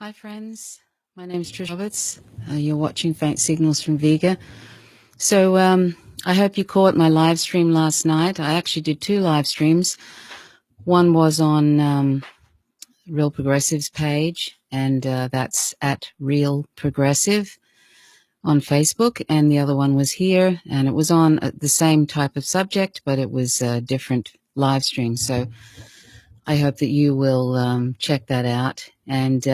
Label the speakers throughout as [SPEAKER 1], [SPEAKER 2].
[SPEAKER 1] Hi friends, my name is Trish Roberts. You're watching Faint Signals from Vega. So I hope you caught my live stream last night. I actually did two live streams. One was on Real Progressive's page, and that's at Real Progressive on Facebook, and the other one was here, and it was on the same type of subject, but it was a different live stream. So I hope that you will check that out, and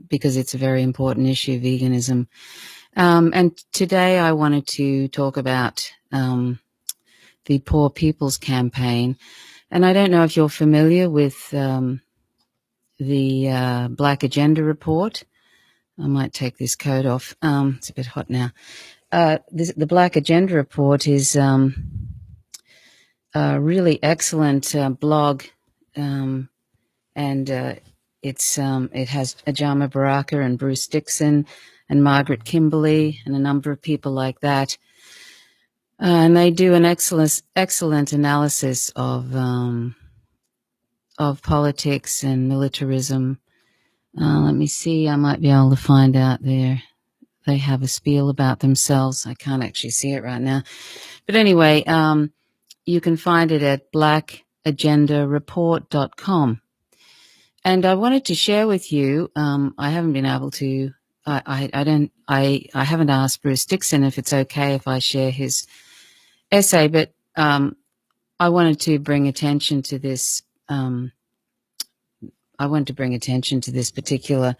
[SPEAKER 1] because it's a very important issue, veganism. And today I wanted to talk about the Poor People's Campaign. And I don't know if you're familiar with the Black Agenda report. I might take this coat off. It's a bit hot now. The Black Agenda report is a really excellent blog, and it has Ajama Baraka and Bruce Dixon and Margaret Kimberley and a number of people like that. And they do an excellent analysis of politics and militarism. Let me see, I might be able to find out there. They have a spiel about themselves. I can't actually see it right now. But anyway, you can find it at blackagendareport.com. And I wanted to share with you, I haven't been able to, I haven't asked Bruce Dixon if it's okay if I share his essay, but I wanted to bring attention to this. I wanted to bring attention to this particular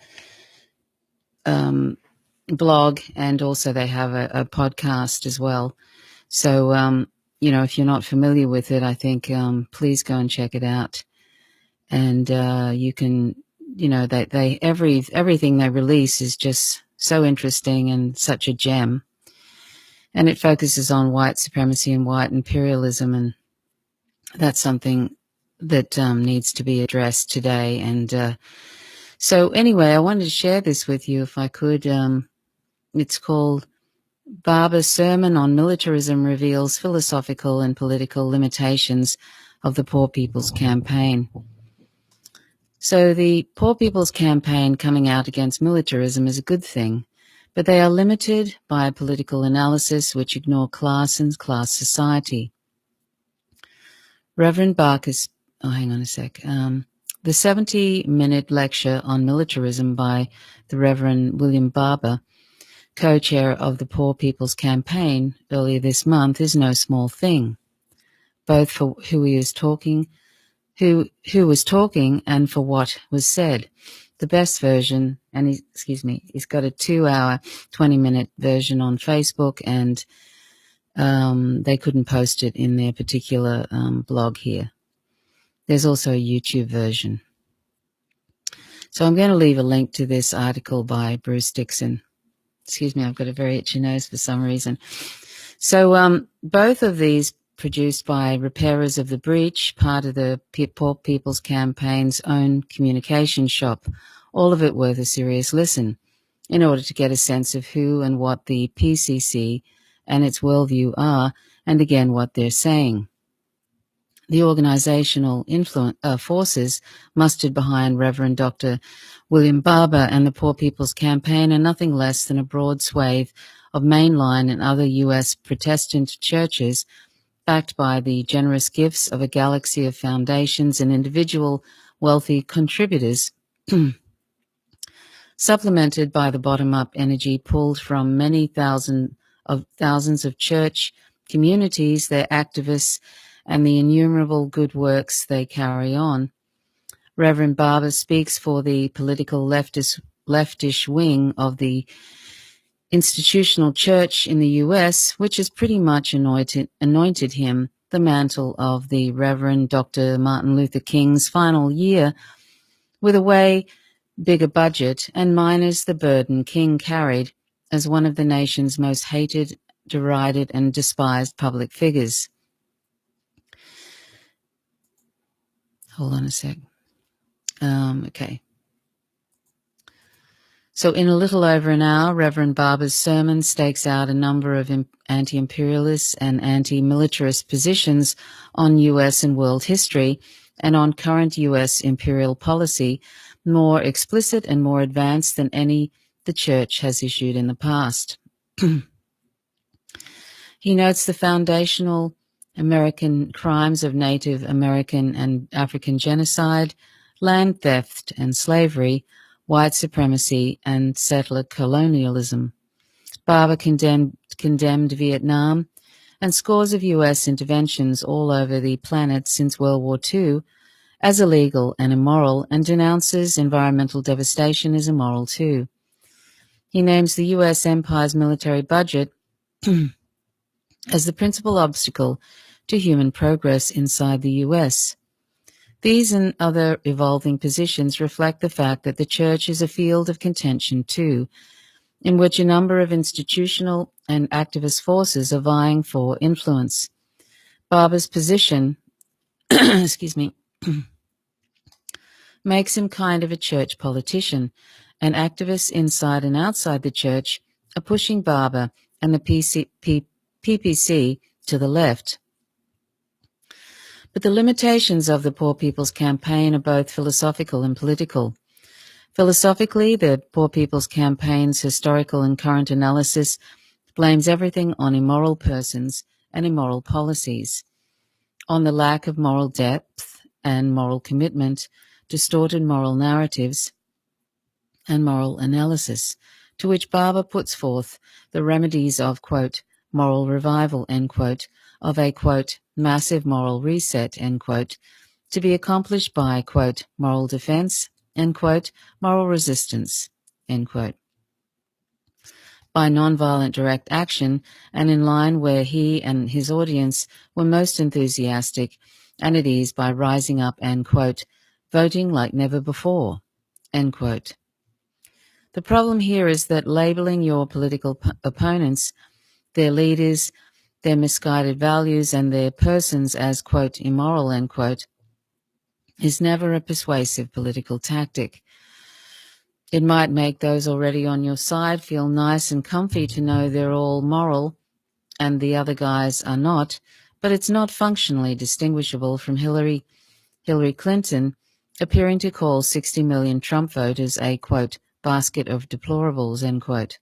[SPEAKER 1] blog, and also they have a podcast as well. So, if you're not familiar with it, I think please go and check it out. And you can, everything they release is just so interesting and such a gem. And it focuses on white supremacy and white imperialism, and that's something that needs to be addressed today. And so anyway, I wanted to share this with you if I could. It's called Barber's Sermon on Militarism Reveals Philosophical and Political Limitations of the Poor People's Campaign. So the Poor People's Campaign coming out against militarism is a good thing, but they are limited by a political analysis which ignore class and class society. Reverend Barker's, hang on a sec, the 70-minute lecture on militarism by the Reverend William Barber, co-chair of the Poor People's Campaign earlier this month, is no small thing, both for who was talking and for what was said. The best version, and he's got a 2-hour, 20-minute version on Facebook, and they couldn't post it in their particular blog here. There's also a YouTube version. So I'm going to leave a link to this article by Bruce Dixon. Excuse me, I've got a very itchy nose for some reason. So both of these produced by Repairers of the Breach, part of the Poor People's Campaign's own communication shop, all of it worth a serious listen in order to get a sense of who and what the PCC and its worldview are, and again what they're saying. The organizational forces mustered behind Reverend Dr. William Barber and the Poor People's Campaign are nothing less than a broad swathe of mainline and other U.S. Protestant churches backed by the generous gifts of a galaxy of foundations and individual wealthy contributors, supplemented by the bottom-up energy pulled from many thousands of church communities, their activists, and the innumerable good works they carry on. Reverend Barber speaks for the political leftish wing of the institutional church in the U.S., which has pretty much anointed him the mantle of the Reverend Dr. Martin Luther King's final year, with a way bigger budget and minus the burden King carried as one of the nation's most hated, derided, and despised public figures. Hold on a sec. Okay. So in a little over an hour, Reverend Barber's sermon stakes out a number of anti-imperialist and anti-militarist positions on U.S. and world history and on current U.S. imperial policy, more explicit and more advanced than any the Church has issued in the past. He notes the foundational American crimes of Native American and African genocide, land theft and slavery, white supremacy, and settler colonialism. Barber condemned Vietnam and scores of U.S. interventions all over the planet since World War II as illegal and immoral, and denounces environmental devastation as immoral too. He names the U.S. empire's military budget as the principal obstacle to human progress inside the U.S. These and other evolving positions reflect the fact that the Church is a field of contention too, in which a number of institutional and activist forces are vying for influence. Barber's position makes him kind of a church politician, and activists inside and outside the church are pushing Barber and the PPC to the left. But the limitations of the Poor People's Campaign are both philosophical and political. Philosophically, the Poor People's Campaign's historical and current analysis blames everything on immoral persons and immoral policies, on the lack of moral depth and moral commitment, distorted moral narratives, and moral analysis, to which Barber puts forth the remedies of, quote, moral revival, end quote, of a, quote, massive moral reset, end quote, to be accomplished by, quote, moral defense, end quote, moral resistance, end quote. By nonviolent direct action, and in line where he and his audience were most enthusiastic and at ease, by rising up and, quote, voting like never before, end quote. The problem here is that labeling your political opponents, their leaders, their misguided values, and their persons as, quote, immoral, end quote, is never a persuasive political tactic. It might make those already on your side feel nice and comfy to know they're all moral and the other guys are not, but it's not functionally distinguishable from Hillary Clinton appearing to call 60 million Trump voters a, quote, basket of deplorables, end quote.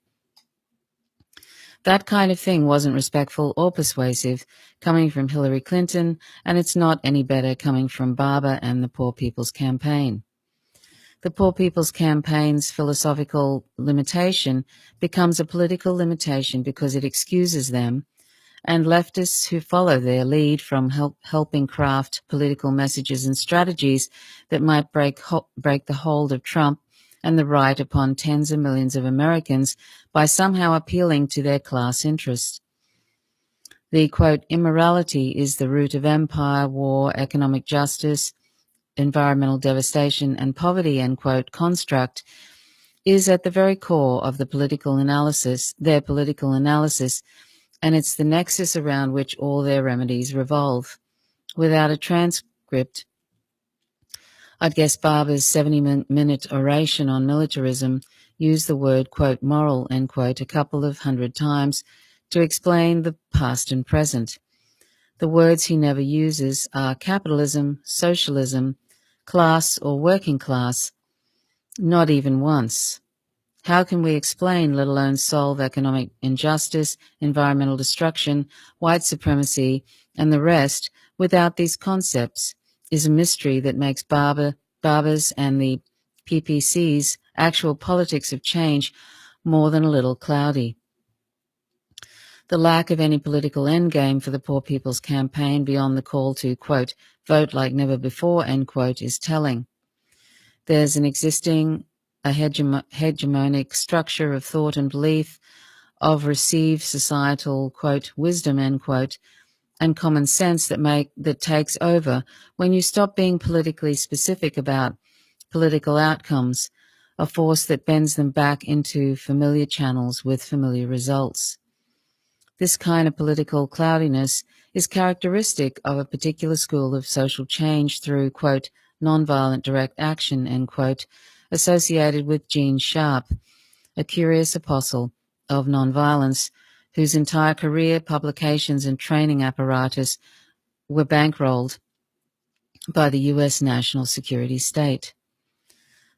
[SPEAKER 1] That kind of thing wasn't respectful or persuasive coming from Hillary Clinton, and it's not any better coming from Barber and the Poor People's Campaign. The Poor People's Campaign's philosophical limitation becomes a political limitation because it excuses them, and leftists who follow their lead, from helping craft political messages and strategies that might break the hold of Trump and the right upon tens of millions of Americans by somehow appealing to their class interests. The, quote, immorality is the root of empire, war, economic justice, environmental devastation, and poverty, end quote, construct is at the very core of their political analysis, and it's the nexus around which all their remedies revolve. Without a transcript, I'd guess Barber's 70-minute oration on militarism used the word, quote, moral, end quote, a couple of hundred times to explain the past and present. The words he never uses are capitalism, socialism, class, or working class, not even once. How can we explain, let alone solve, economic injustice, environmental destruction, white supremacy, and the rest without these concepts is a mystery that makes Barber's and the PPC's actual politics of change more than a little cloudy. The lack of any political endgame for the Poor People's Campaign beyond the call to, quote, vote like never before, end quote, is telling. There's an existing hegemonic structure of thought and belief, of received societal, quote, wisdom, end quote, and common sense that takes over when you stop being politically specific about political outcomes, a force that bends them back into familiar channels with familiar results. This kind of political cloudiness is characteristic of a particular school of social change through, quote, nonviolent direct action, end quote, associated with Gene Sharp, a curious apostle of nonviolence, whose entire career, publications, and training apparatus were bankrolled by the U.S. national security state.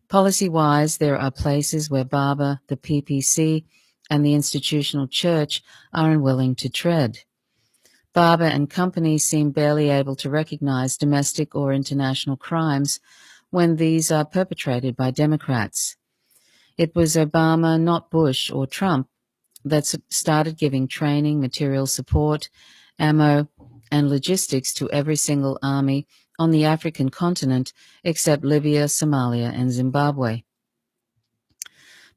[SPEAKER 1] Policy-wise, there are places where Barber, the PPC, and the institutional church are unwilling to tread. Barber and company seem barely able to recognize domestic or international crimes when these are perpetrated by Democrats. It was Obama, not Bush or Trump, that started giving training, material support, ammo, and logistics to every single army on the African continent except Libya, Somalia, and Zimbabwe.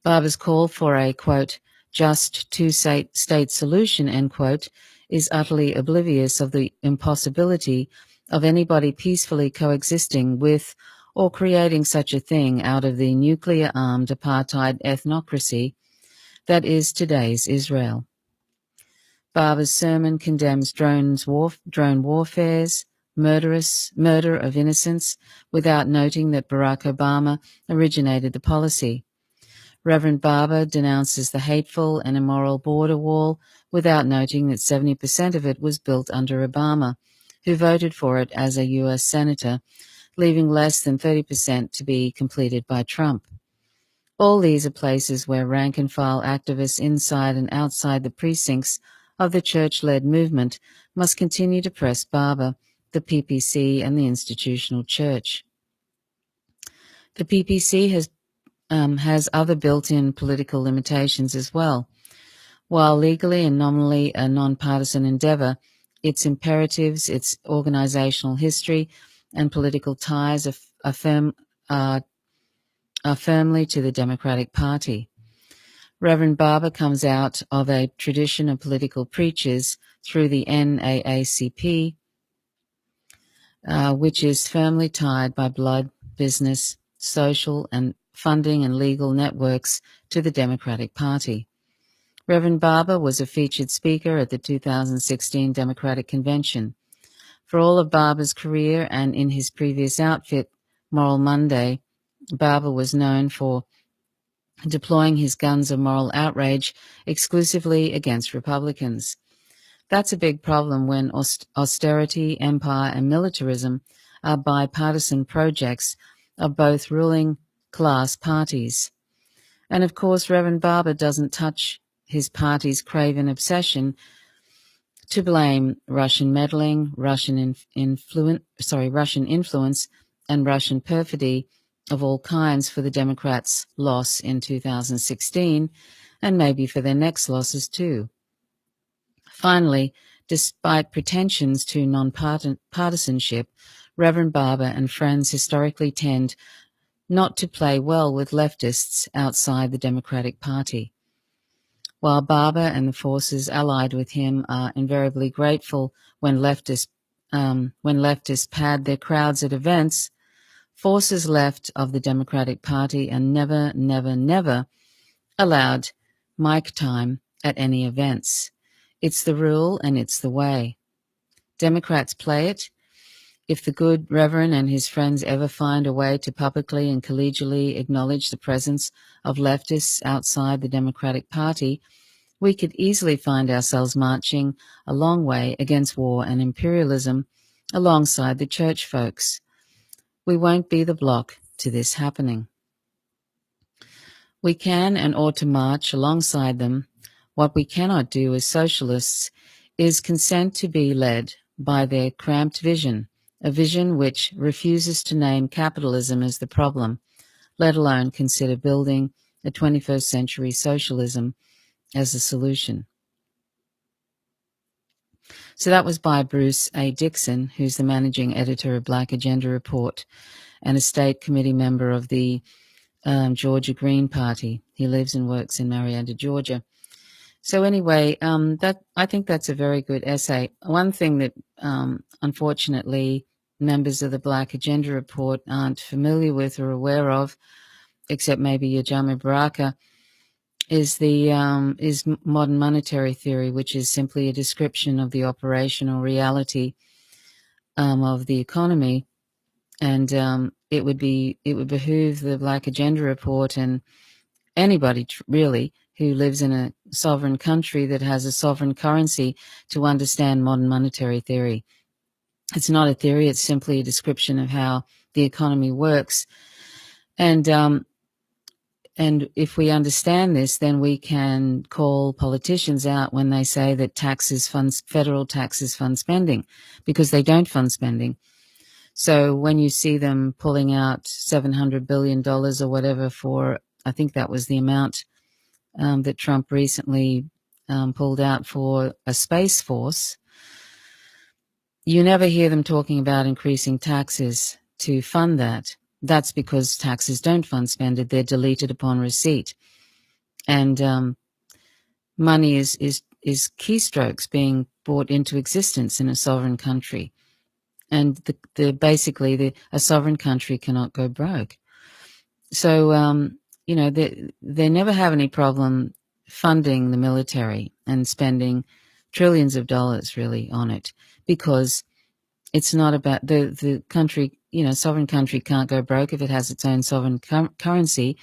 [SPEAKER 1] Barber's call for a, quote, just two-state solution, end quote, is utterly oblivious of the impossibility of anybody peacefully coexisting with or creating such a thing out of the nuclear-armed apartheid ethnocracy that is today's Israel. Barber's sermon condemns drone warfares, murder of innocents, without noting that Barack Obama originated the policy. Reverend Barber denounces the hateful and immoral border wall without noting that 70% of it was built under Obama, who voted for it as a U.S. Senator, leaving less than 30% to be completed by Trump. All these are places where rank-and-file activists inside and outside the precincts of the church-led movement must continue to press Barber, the PPC, and the institutional church. The PPC has other built-in political limitations as well. While legally and nominally a nonpartisan endeavor, its imperatives, its organizational history, and political ties are firmly to the Democratic Party. Reverend Barber comes out of a tradition of political preachers through the NAACP, which is firmly tied by blood, business, social, and funding and legal networks to the Democratic Party. Reverend Barber was a featured speaker at the 2016 Democratic Convention. For all of Barber's career and in his previous outfit, Moral Monday, Barber was known for deploying his guns of moral outrage exclusively against Republicans. That's a big problem when austerity, empire, and militarism are bipartisan projects of both ruling class parties. And of course, Reverend Barber doesn't touch his party's craven obsession to blame Russian meddling, Russian influence, and Russian perfidy of all kinds for the Democrats' loss in 2016, and maybe for their next losses too. Finally, despite pretensions to nonpartisanship, Reverend Barber and friends historically tend not to play well with leftists outside the Democratic Party. While Barber and the forces allied with him are invariably grateful when leftists pad their crowds at events, forces left of the Democratic Party are never allowed mic time at any events. It's the rule and it's the way. Democrats play it. If the good Reverend and his friends ever find a way to publicly and collegially acknowledge the presence of leftists outside the Democratic Party, we could easily find ourselves marching a long way against war and imperialism alongside the church folks. We won't be the block to this happening. We can and ought to march alongside them. What we cannot do as socialists is consent to be led by their cramped vision, a vision which refuses to name capitalism as the problem, let alone consider building a 21st century socialism as a solution. So that was by Bruce A. Dixon, who's the managing editor of Black Agenda Report and a state committee member of the Georgia Green Party. He lives and works in Marietta, Georgia. So anyway, I think that's a very good essay. One thing that unfortunately members of the Black Agenda Report aren't familiar with or aware of, except maybe Yajama Baraka, is modern monetary theory, which is simply a description of the operational reality of the economy. And it would behoove the Black Agenda Report and anybody really who lives in a sovereign country that has a sovereign currency to understand modern monetary theory. It's not a theory, it's simply a description of how the economy works. And if we understand this, then we can call politicians out when they say that federal taxes fund spending, because they don't fund spending. So when you see them pulling out $700 billion or whatever for, I think that was the amount that Trump recently pulled out for a space force, you never hear them talking about increasing taxes to fund that. That's because taxes don't fund spending. They're deleted upon receipt. And money is keystrokes being brought into existence in a sovereign country. And basically a sovereign country cannot go broke. So, they never have any problem funding the military and spending trillions of dollars really on it, because it's not about the country, sovereign country can't go broke if it has its own sovereign currency.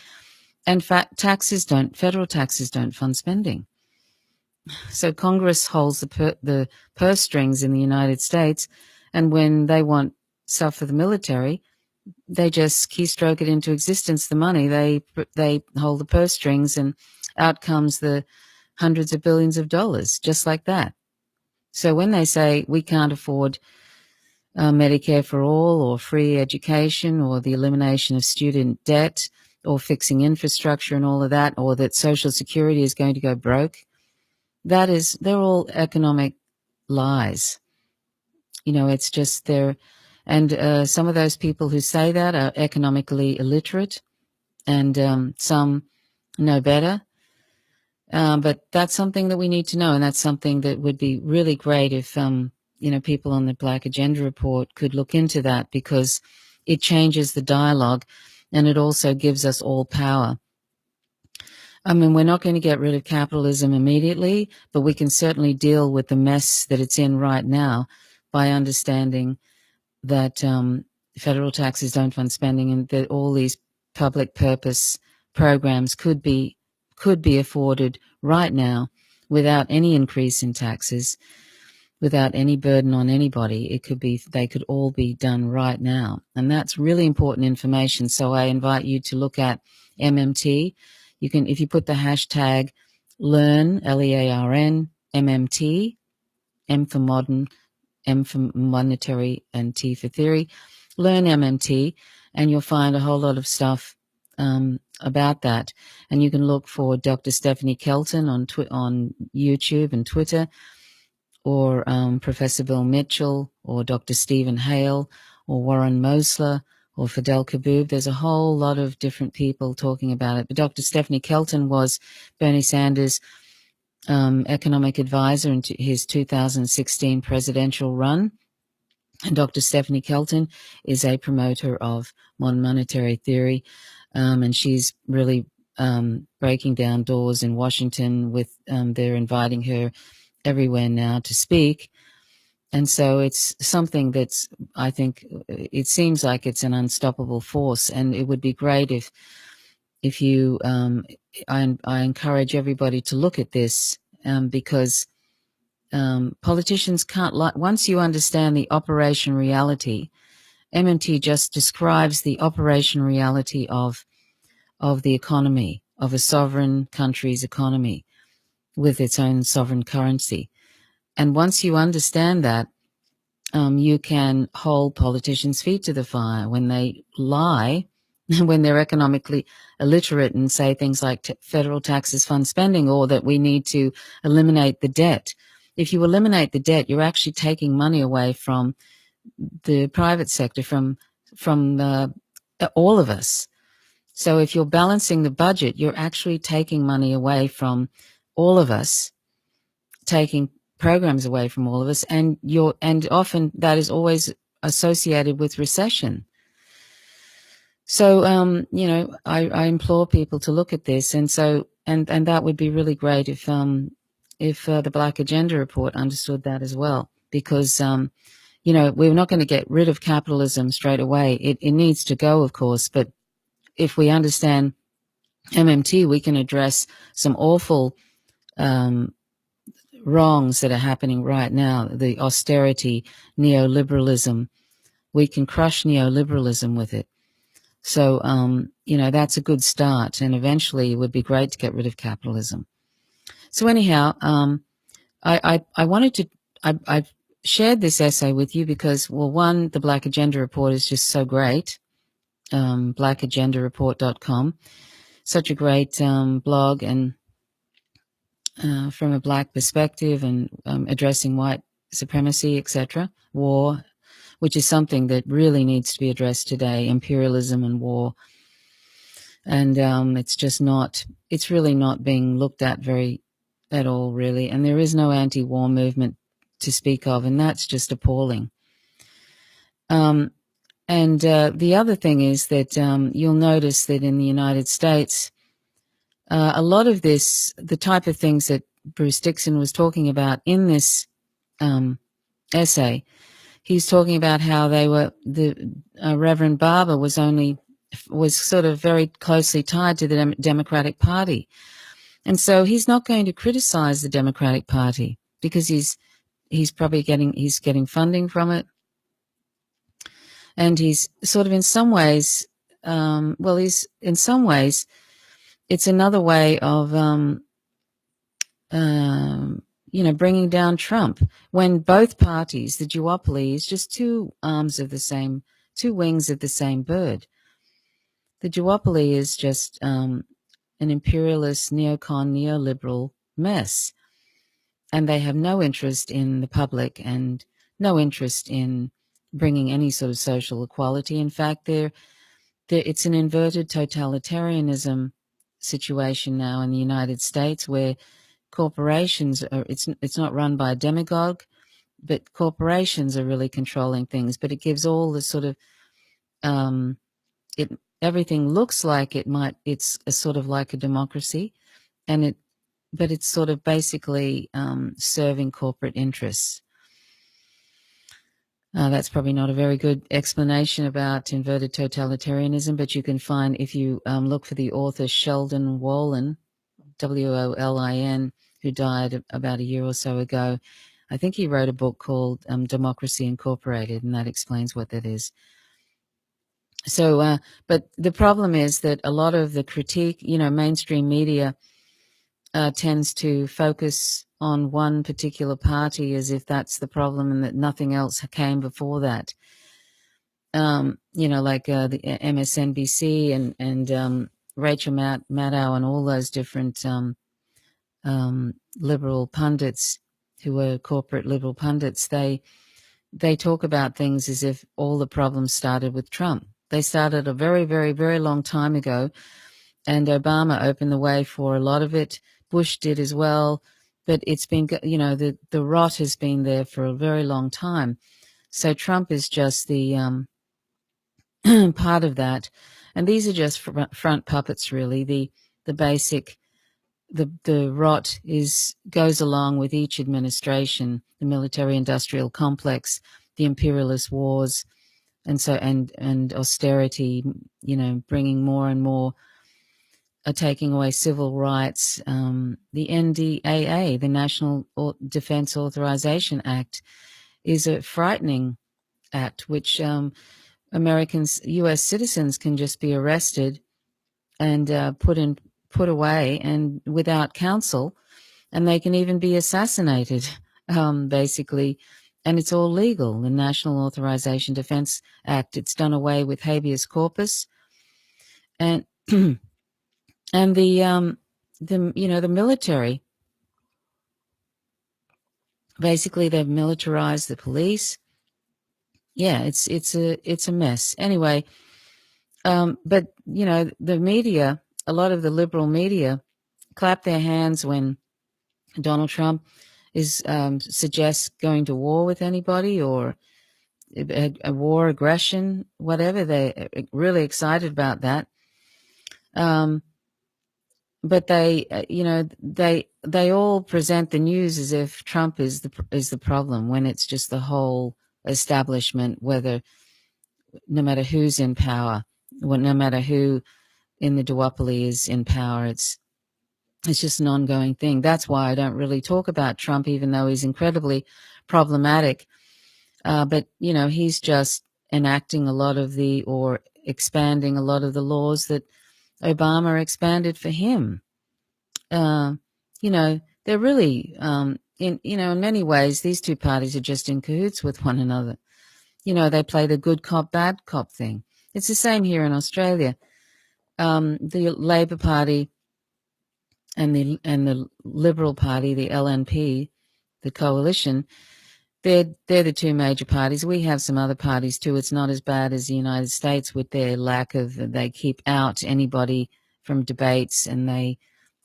[SPEAKER 1] And federal taxes don't fund spending. So Congress holds the purse strings in the United States, and when they want stuff for the military, they just keystroke it into existence, the money. They hold the purse strings, and out comes the hundreds of billions of dollars, just like that. So when they say we can't afford Medicare for all, or free education, or the elimination of student debt, or fixing infrastructure and all of that, or that Social Security is going to go broke, they're all economic lies. It's just and some of those people who say that are economically illiterate, and some know better. But that's something that we need to know, and that's something that would be really great if, people on the Black Agenda Report could look into that, because it changes the dialogue, and it also gives us all power. I mean, we're not going to get rid of capitalism immediately, but we can certainly deal with the mess that it's in right now by understanding that federal taxes don't fund spending, and that all these public purpose programs could be afforded right now without any increase in taxes, without any burden on anybody. They could all be done right now. And that's really important information. So I invite you to look at MMT. You can, if you put the hashtag LEARN, LEARN, MMT, M for modern, M for monetary, and T for theory, learn MMT, and you'll find a whole lot of stuff about that. And you can look for Dr. Stephanie Kelton on YouTube and Twitter, or Professor Bill Mitchell, or Dr. Stephen Hale, or Warren Mosler, or Fidel Kaboub. There's a whole lot of different people talking about it. But Dr. Stephanie Kelton was Bernie Sanders' economic advisor in his 2016 presidential run. And Dr. Stephanie Kelton is a promoter of modern monetary theory, and she's really breaking down doors in Washington. They're inviting her everywhere now to speak. And so it's something that's, I think, it seems like it's an unstoppable force, and it would be great if you, I encourage everybody to look at this, because politicians can't, once you understand the operation reality, MMT just describes the operation reality of the economy, of a sovereign country's economy with its own sovereign currency. And once you understand that, you can hold politicians' feet to the fire when they lie, when they're economically illiterate and say things like federal taxes fund spending, or that we need to eliminate the debt. If you eliminate the debt, you're actually taking money away from the private sector, from all of us. So if you're balancing the budget, you're actually taking money away from all of us, taking programs away from all of us, and often that is always associated with recession. So I implore people to look at this, and that would be really great if the Black Agenda Report understood that as well, because we're not going to get rid of capitalism straight away. It needs to go, of course, but if we understand MMT, we can address some awful wrongs that are happening right now. The austerity, neoliberalism, we can crush neoliberalism with it. So, that's a good start. And eventually it would be great to get rid of capitalism. So anyhow, I wanted to, I've shared this essay with you because, well, one, the Black Agenda Report is just so great. blackagendareport.com. Such a great blog, and from a black perspective, and addressing white supremacy, etc., war, which is something that really needs to be addressed today, imperialism and war. And it's really not being looked at at all, really. And there is no anti-war movement to speak of, and that's just appalling. And the other thing is that you'll notice that in the United States, a lot of this, the type of things that Bruce Dixon was talking about in this essay, he's talking about how the Reverend Barber was sort of very closely tied to the Democratic Party. And so he's not going to criticize the Democratic Party because he's probably getting funding from it. And he's sort of in some ways, it's another way of, bringing down Trump, when both parties, the duopoly, is just two wings of the same bird. The duopoly is just an imperialist, neocon, neoliberal mess. And they have no interest in the public and no interest in bringing any sort of social equality. In fact, it's an inverted totalitarianism situation now in the United States, where corporations it's not run by a demagogue, but corporations are really controlling things. But it gives all the sort of everything looks like it's a sort of like a democracy, but it's sort of basically serving corporate interests. That's probably not a very good explanation about inverted totalitarianism, but you can find, if you look for the author Sheldon Wolin, Wolin, who died about a year or so ago. I think he wrote a book called Democracy Incorporated, and that explains what that is. So, but the problem is that a lot of the critique, mainstream media tends to focus on one particular party as if that's the problem and that nothing else came before that. Like the MSNBC and Rachel Maddow and all those different liberal pundits who were corporate liberal pundits, they talk about things as if all the problems started with Trump. They started a very, very, very long time ago, and Obama opened the way for a lot of it. Bush did as well, but it's been, the rot has been there for a very long time. So Trump is just the part of that, and these are just front puppets, really. The basic, the rot goes along with each administration, the military-industrial complex, the imperialist wars, and austerity, bringing more and more, taking away civil rights. The NDAA, the National Defense Authorization Act, is a frightening act, which Americans, U.S. citizens, can just be arrested and put away and without counsel, and they can even be assassinated, basically. And it's all legal. The National Authorization Defense Act, it's done away with habeas corpus, and and the military, basically they've militarized the police. Yeah, it's a mess. Anyway, but the media, a lot of the liberal media, clap their hands when Donald Trump suggests going to war with anybody, or a war, aggression, whatever. They're really excited about that. But they all present the news as if Trump is the problem, when it's just the whole establishment, no matter who's in power, no matter who in the duopoly is in power, it's just an ongoing thing. That's why I don't really talk about Trump, even though he's incredibly problematic. But he's just enacting or expanding a lot of the laws that Obama expanded for him. You know, they're really, in many ways, these two parties are just in cahoots with one another. You know, they play the good cop, bad cop thing. It's the same here in Australia. The Labor Party and the Liberal Party, the LNP, the coalition, they're the two major parties. We have some other parties too. It's not as bad as the United States with their lack of, they keep out anybody from debates and they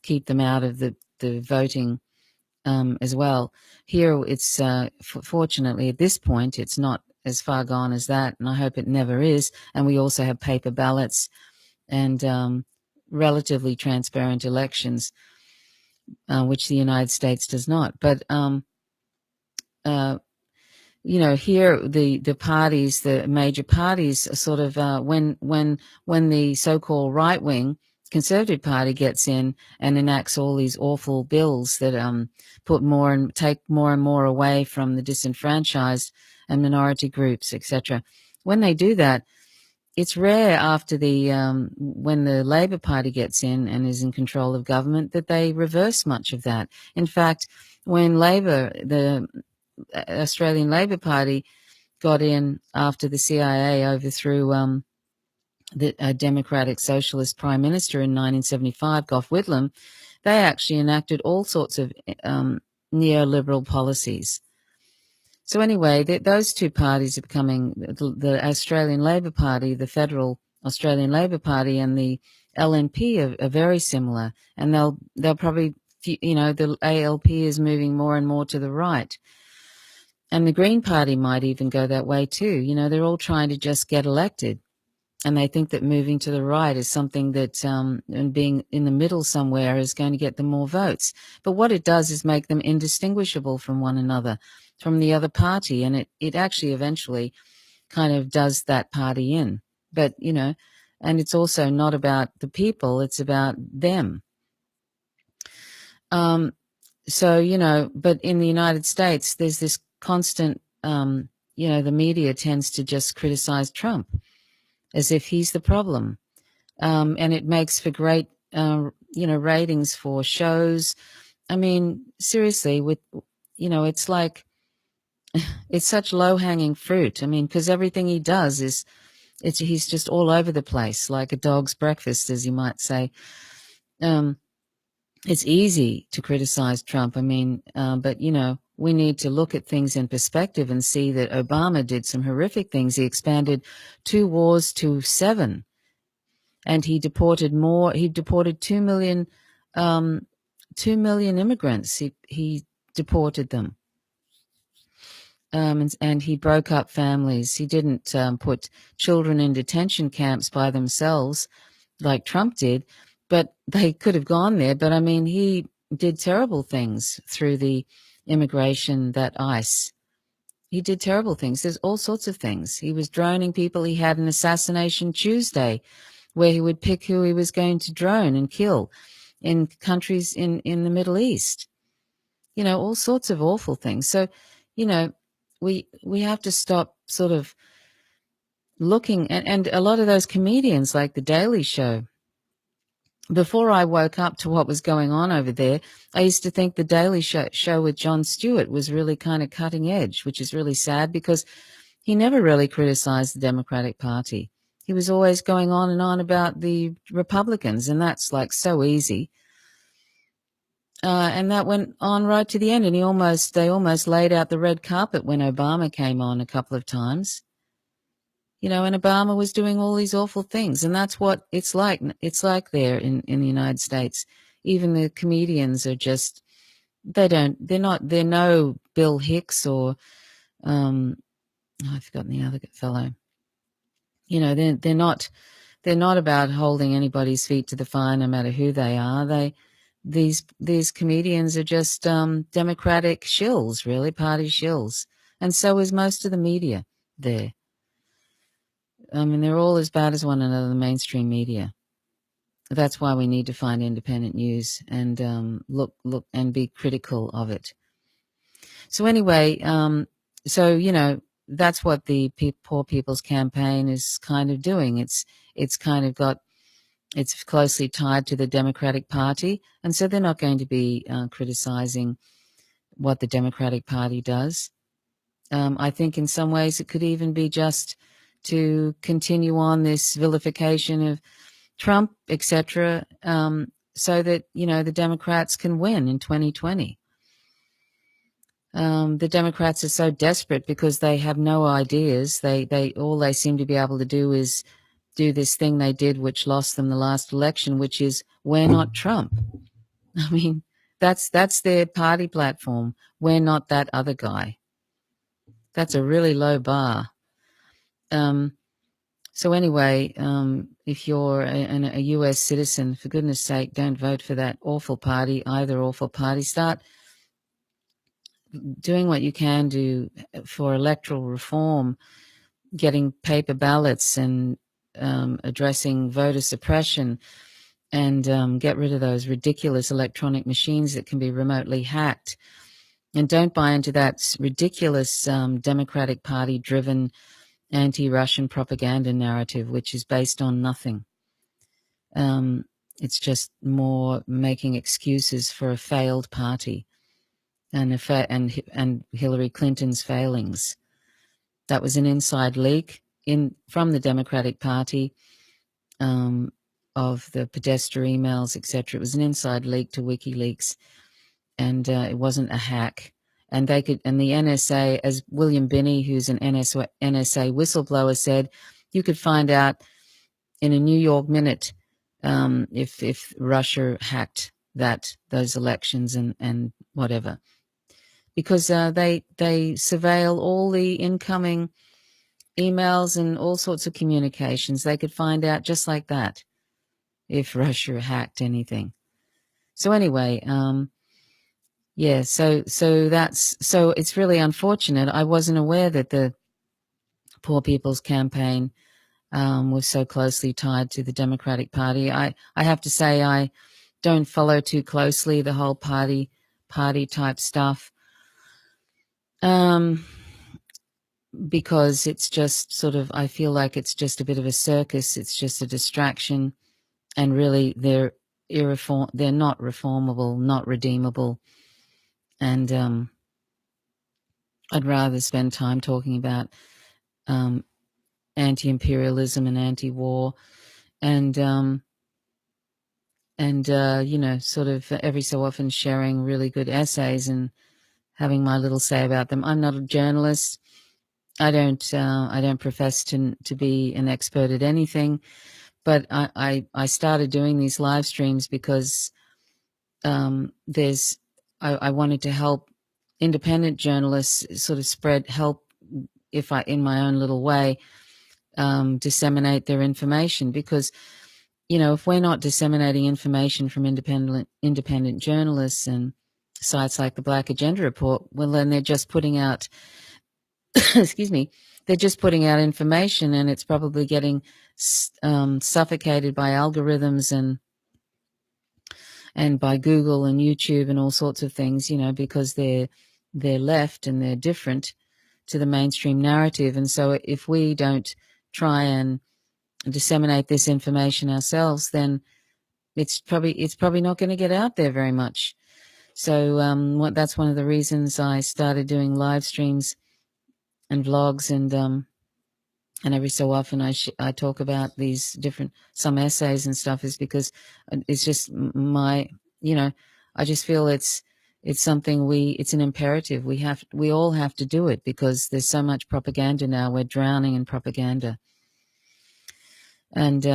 [SPEAKER 1] keep them out of the voting as well. Here, it's fortunately at this point, it's not as far gone as that, and I hope it never is. And we also have paper ballots and relatively transparent elections, which the United States does not. But here the parties, the major parties, are sort of when the so-called right-wing Conservative Party gets in and enacts all these awful bills that take more and more away from the disenfranchised and minority groups, etc. When they do that, it's rare after when the Labor Party gets in and is in control of government that they reverse much of that. In fact, when the Australian Labor Party got in after the CIA overthrew the Democratic Socialist Prime Minister in 1975, Gough Whitlam, they actually enacted all sorts of neoliberal policies. So anyway, those two parties are becoming the Australian Labor Party, the federal Australian Labor Party, and the LNP are very similar, and they'll probably, the ALP is moving more and more to the right. And the Green Party might even go that way too. They're all trying to just get elected. And they think that moving to the right is something that, and being in the middle somewhere is going to get them more votes. But what it does is make them indistinguishable from one another, from the other party. And it actually eventually kind of does that party in. But, and it's also not about the people, it's about them. So, but in the United States, there's this constant, the media tends to just criticize Trump as if he's the problem. And it makes for great, ratings for shows. I mean, seriously, it's like, it's such low-hanging fruit. I mean, because everything he does he's just all over the place, like a dog's breakfast, as you might say. It's easy to criticize Trump. I mean, but, we need to look at things in perspective and see that Obama did some horrific things. He expanded 2 wars to 7, and he deported 2 million immigrants. He deported them. And he broke up families. He didn't put children in detention camps by themselves like Trump did, but they could have gone there. But I mean, he did terrible things through the immigration, that ICE. He did terrible things. There's all sorts of things. He was droning people. He had an assassination Tuesday where he would pick who he was going to drone and kill in countries in the Middle East. All sorts of awful things. So, we have to stop sort of looking, and a lot of those comedians like The Daily Show, before I woke up to what was going on over there, I used to think The Daily Show with Jon Stewart was really kind of cutting edge, which is really sad because he never really criticized the Democratic Party. He was always going on and on about the Republicans, and that's like so easy. And that went on right to the end, and they almost laid out the red carpet when Obama came on a couple of times. And Obama was doing all these awful things, and that's what it's like. It's like there in the United States. Even the comedians are just, they're no Bill Hicks or, I've forgotten the other fellow. They're not about holding anybody's feet to the fire, no matter who they are. These comedians are just Democratic shills, really, party shills. And so is most of the media there. I mean, they're all as bad as one another, the mainstream media. That's why we need to find independent news and look and be critical of it. So anyway, that's what the Poor People's Campaign is kind of doing. It's kind of got It's closely tied to the Democratic Party, and so they're not going to be criticizing what the Democratic Party does. I think in some ways it could even be just to continue on this vilification of Trump, etc., so that, the Democrats can win in 2020. The Democrats are so desperate because they have no ideas. All they seem to be able to do is do this thing they did, which lost them the last election, which is we're not Trump. I mean, that's their party platform. We're not that other guy. That's a really low bar. So anyway, if you're a U.S. citizen, for goodness sake, don't vote for that awful party, either awful party. Start doing what you can do for electoral reform, getting paper ballots and addressing voter suppression, and get rid of those ridiculous electronic machines that can be remotely hacked. And don't buy into that ridiculous Democratic Party-driven anti-Russian propaganda narrative, which is based on nothing. It's just more making excuses for a failed party and Hillary Clinton's failings. That was an inside leak from the Democratic Party of the Podesta emails, etc. It was an inside leak to WikiLeaks, and it wasn't a hack. And the NSA, as William Binney, who's an NSA whistleblower, said, you could find out in a New York minute if Russia hacked those elections and whatever, because they surveil all the incoming emails and all sorts of communications. They could find out just like that if Russia hacked anything. So anyway, yeah, so it's really unfortunate. I wasn't aware that the Poor People's Campaign was so closely tied to the Democratic Party. I have to say I don't follow too closely the whole party type stuff, because it's just sort of, I feel like it's just a bit of a circus. It's just a distraction, and really they're not reformable, not redeemable, and I'd rather spend time talking about anti-imperialism and anti-war, and sort of every so often sharing really good essays and having my little say about them. I'm not a journalist. I don't profess to be an expert at anything, but I started doing these live streams because I wanted to help independent journalists sort of help in my own little way, disseminate their information, because if we're not disseminating information from independent journalists and sites like the Black Agenda Report, well, then they're just putting out excuse me, they're just putting out information, and it's probably getting suffocated by algorithms and by Google and YouTube and all sorts of things, because they're left and they're different to the mainstream narrative. And so if we don't try and disseminate this information ourselves, then it's probably not going to get out there very much. So that's one of the reasons I started doing live streams and vlogs, and every so often I talk about these some essays and stuff, is because it's just I just feel it's something it's an imperative. We all have to do it, because there's so much propaganda now. We're drowning in propaganda. And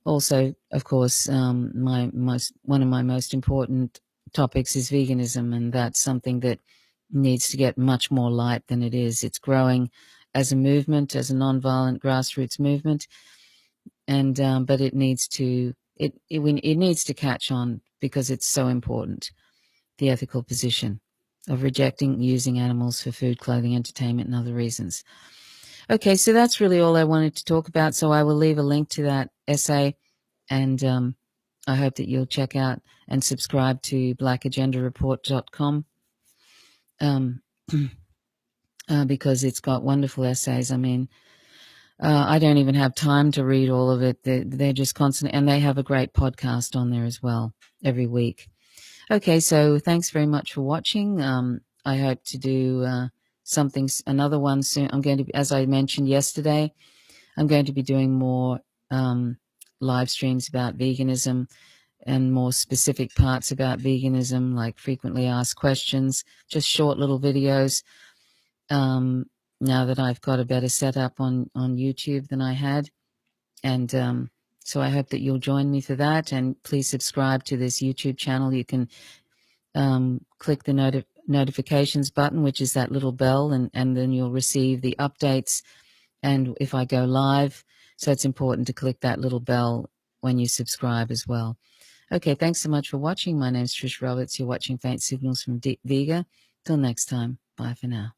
[SPEAKER 1] also, of course, one of my most important topics is veganism, and that's something that needs to get much more light than it is. It's growing as a movement, as a nonviolent grassroots movement, and but it needs to catch on, because it's so important. The ethical position of rejecting using animals for food, clothing, entertainment, and other reasons. Okay, so that's really all I wanted to talk about. So I will leave a link to that essay, and I hope that you'll check out and subscribe to blackagendareport.com, because it's got wonderful essays. I mean, I don't even have time to read all of it. They're just constant, and they have a great podcast on there as well every week. Okay, so thanks very much for watching. I hope to do another one soon. I'm going to, as I mentioned yesterday, I'm going to be doing more live streams about veganism and more specific parts about veganism, like frequently asked questions, just short little videos. Now that I've got a better setup on YouTube than I had. And so I hope that you'll join me for that. And please subscribe to this YouTube channel. You can click the notifications button, which is that little bell, and then you'll receive the updates. And if I go live, so it's important to click that little bell when you subscribe as well. Okay, thanks so much for watching. My name's Trish Roberts. You're watching Faint Signals from Vega. Till next time, bye for now.